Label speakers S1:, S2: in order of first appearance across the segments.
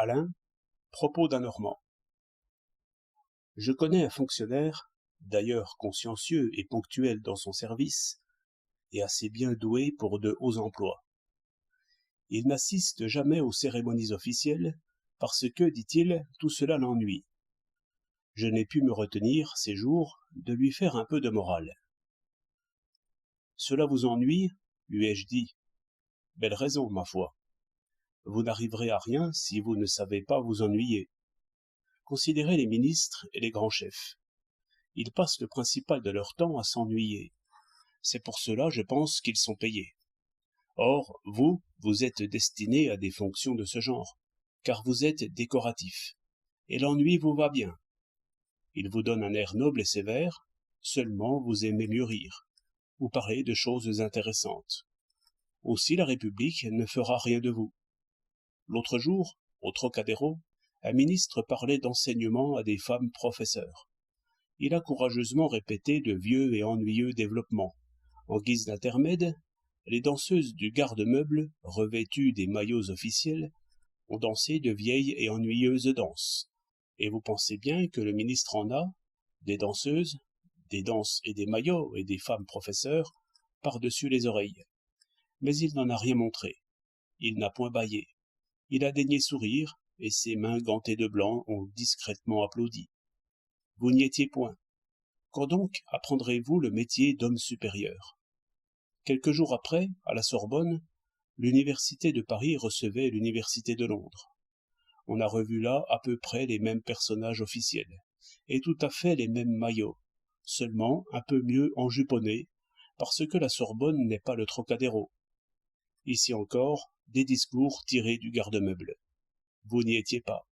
S1: Alain, propos d'un Normand. Je connais un fonctionnaire, d'ailleurs consciencieux et ponctuel dans son service, et assez bien doué pour de hauts emplois. Il n'assiste jamais aux cérémonies officielles, parce que, dit-il, tout cela l'ennuie. Je n'ai pu me retenir, ces jours, de lui faire un peu de morale. Cela vous ennuie, lui ai-je dit. Belle raison, ma foi. Vous n'arriverez à rien si vous ne savez pas vous ennuyer. Considérez les ministres et les grands chefs. Ils passent le principal de leur temps à s'ennuyer. C'est pour cela, je pense, qu'ils sont payés. Or, vous êtes destiné à des fonctions de ce genre, car vous êtes décoratif, et l'ennui vous va bien. Il vous donne un air noble et sévère, seulement vous aimez mieux rire, ou parler de choses intéressantes. Aussi la République ne fera rien de vous. L'autre jour, au Trocadéro, un ministre parlait d'enseignement à des femmes professeurs. Il a courageusement répété de vieux et ennuyeux développements. En guise d'intermède, les danseuses du garde-meuble, revêtues des maillots officiels, ont dansé de vieilles et ennuyeuses danses. Et vous pensez bien que le ministre en a, des danseuses, des danses et des maillots et des femmes professeurs, par-dessus les oreilles. Mais il n'en a rien montré. Il n'a point bâillé. Il a daigné sourire, et ses mains gantées de blanc ont discrètement applaudi. Vous n'y étiez point. Quand donc apprendrez-vous le métier d'homme supérieur? Quelques jours après, à la Sorbonne, l'université de Paris recevait l'université de Londres. On a revu là à peu près les mêmes personnages officiels, et tout à fait les mêmes maillots, seulement un peu mieux enjuponnés, parce que la Sorbonne n'est pas le Trocadéro. Ici encore, des discours tirés du garde-meuble. Vous n'y étiez pas.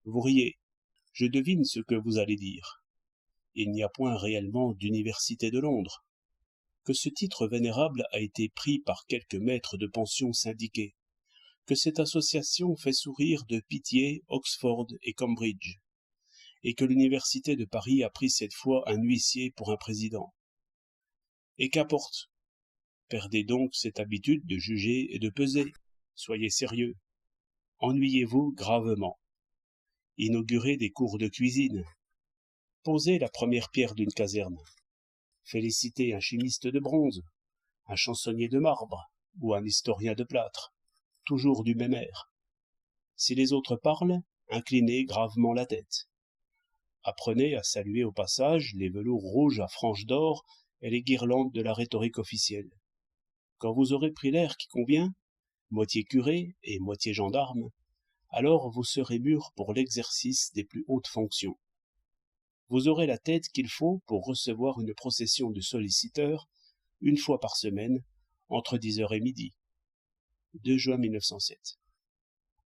S1: Vous riez. Je devine ce que vous allez dire. Il n'y a point réellement d'université de Londres. Que ce titre vénérable a été pris par quelques maîtres de pension syndiqués. Que cette association fait sourire de pitié Oxford et Cambridge. Et que l'université de Paris a pris cette fois un huissier pour un président. Et qu'importe. Perdez donc cette habitude de juger et de peser. Soyez sérieux. Ennuyez-vous gravement. Inaugurez des cours de cuisine. Posez la première pierre d'une caserne. Félicitez un chimiste de bronze, un chansonnier de marbre ou un historien de plâtre, toujours du même air. Si les autres parlent, inclinez gravement la tête. Apprenez à saluer au passage les velours rouges à franges d'or et les guirlandes de la rhétorique officielle. Quand vous aurez pris l'air qui convient, moitié curé et moitié gendarme, alors vous serez mûr pour l'exercice des plus hautes fonctions. Vous aurez la tête qu'il faut pour recevoir une procession de solliciteurs une fois par semaine, entre 10h et midi. 2 juin 1907.